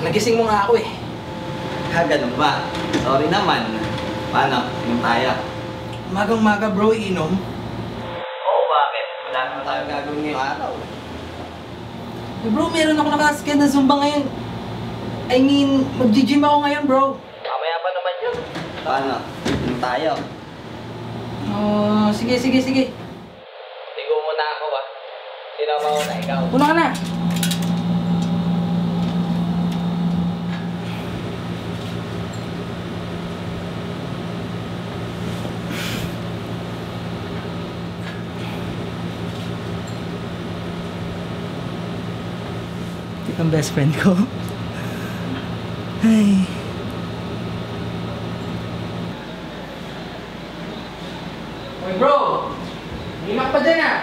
nagising mo nga ako eh. Ha, ganun ba? Sorry naman. Paano? Inom tayo. Magang-maga bro, inom. Oo, bakit? Wala naman tayo gagawin ngayong araw. Eh, bro, meron ako nakasakyan na Zumba ngayon. I mean, mag-gym ako ngayon bro. Mamaya pa naman yun. Paano? Inom tayo. Oh, sige. Sigo muna ako ah. Sino mauna? Ikaw? Una ka na. Ito ang best friend ko. Ay. Oy bro! Himak pa dyan ah!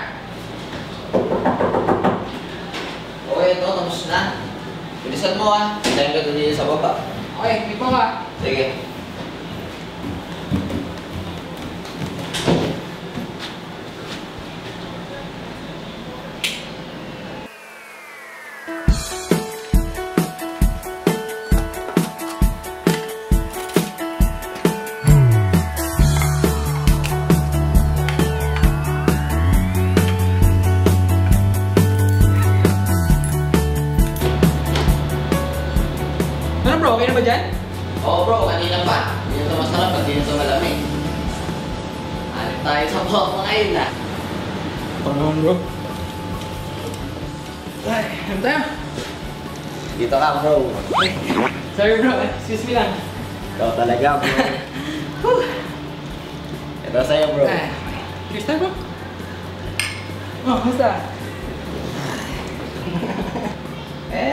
Okay, ito. Tapos na. Bilisan mo ah. Hintayin ka doon sa baba. Okay, ikaw ka. Sige. Ano bro, okay na ba dyan? Oo bro, kanina pa. Hindi na ito masarap at hindi na ito malamig. Hanip tayo sa baba ngayon na. Panahon bro. Ay, ano tayo? Dito ka bro. Ay, sorry bro, excuse me lang. Ikaw talaga bro. Ito sa'yo bro. Ay, cheers tayo bro. Oh, kamusta?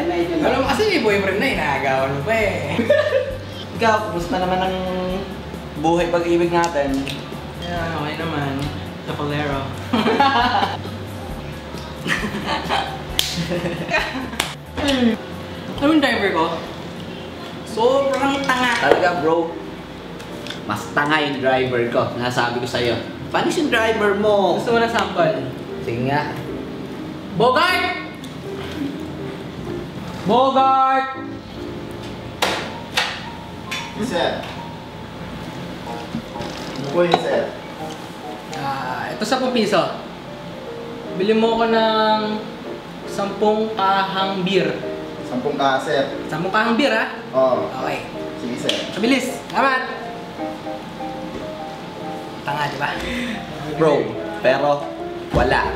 Medyo Alam mo kasi may boyfriend na, inaagawan mo pa eh. Ikaw, kumusta naman ang buhay pag-ibig natin? Yeah, okay naman. Chapolero. Ano yung driver ko? Sobrang tanga. Talaga bro, mas tanga yung driver ko. Nasabi ko sa'yo. Paano yung driver mo? Gusto mo na sample? Sige nga. Bogart! Bogart! Sir. Ano po yun, sir? Ito 10 piso. Bili mo ko ng 10 kahang beer. 10 ka, sir. 10 kahang beer ha? Oo. Okay. Sige, sir. Mabilis. Salamat! Tanga, di ba? Bro, pero wala.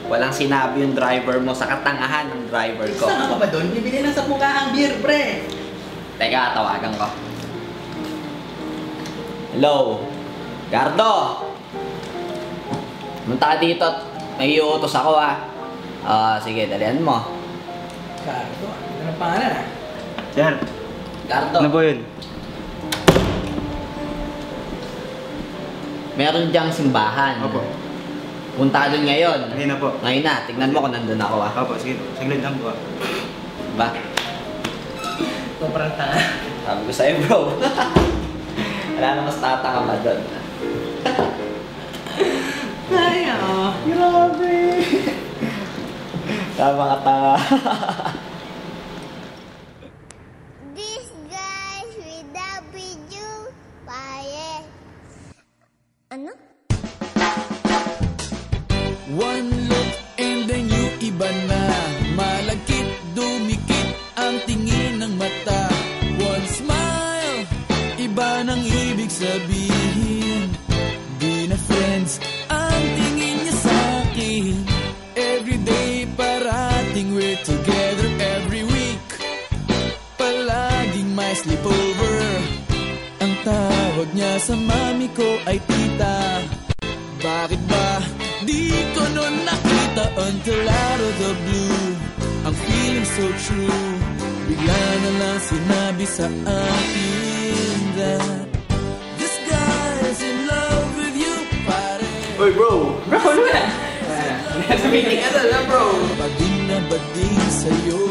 Walang sinabi yung driver mo sa katangahan ng driver ko. Saan ka ba doon? Bibili ng 10 kahang beer, pre! Teka, tawagan ko. Hello? Gardo! Munta ka dito at may iuutos ako ah. Sige, dalihan mo. Gardo, ano ang pangalan ah? Sir, Gardo, ano po yun? meron diyang simbahan. Opo. Punta ka doon ngayon. Ngayon na po. Ngayon na, tignan mo kung nandun ako ah. Opo, sige po. Saglit lang po. Diba? Sobrang tanga. Sabi ko sa'yo bro. Wala na mas tatanga pa doon. Ay, oh. Grabe! Tama ka tanga. These guys without video, paye. Ano? One look and then you iba na. Malagkit, dumikit ang tingin ng mata. One smile, iba nang ibig sabihin. Di na friends ang tingin niya sa'kin. Everyday parating we're together every week. Palaging may sleepover. Ang tawag niya sa mami ko ay tita. Bakit ba di ko nun nakita until out of the blue? Ang feeling so true. Bigla na lang sinabi sa akin that this guy's in love with you, pare. Oy, bro! Bro, ano na? Sabihin ka na bro. Bading na bading sa'yo.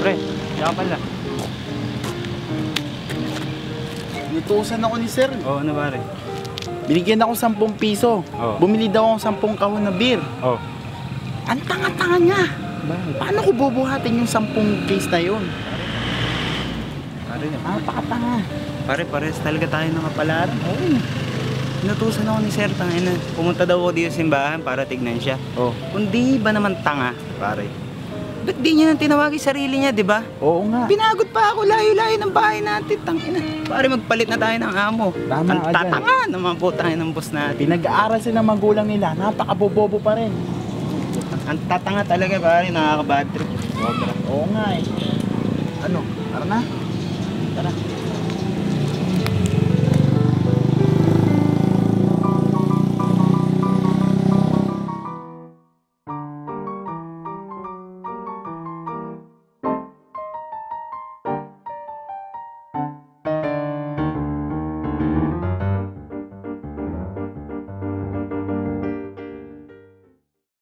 Pre, kaya pala. Inutusan ako ni sir. Oo, ano pare? Binigyan ako 10 piso. Oh. Bumili daw ako 10 kahon na beer. Oo. Ang tanga-tanga niya. Paano ko bubuhatin yung 10 case na yun? Pare, Napakatanga. pares talaga tayo ng kapalaran. Oo. Inutusan ako ni Sir, tangina. Pumunta daw ako dito sa simbahan para tignan siya. Oh. Kundi ba naman tanga, pare? Ba't di niya nang tinawagin sarili niya, di ba? Oo nga. Pinagot pa ako, layo-layo ng bahay natin, tangina. Pare, magpalit na tayo ng amo. Tama Ang ka dyan. tatanga naman po tayo ng boss natin. Pinag-aaral sila ng magulang nila. Napakabobobo pa rin. Ang tatanga talaga, pare, nakaka-bad trip. Oo nga eh. Ano? Tara na.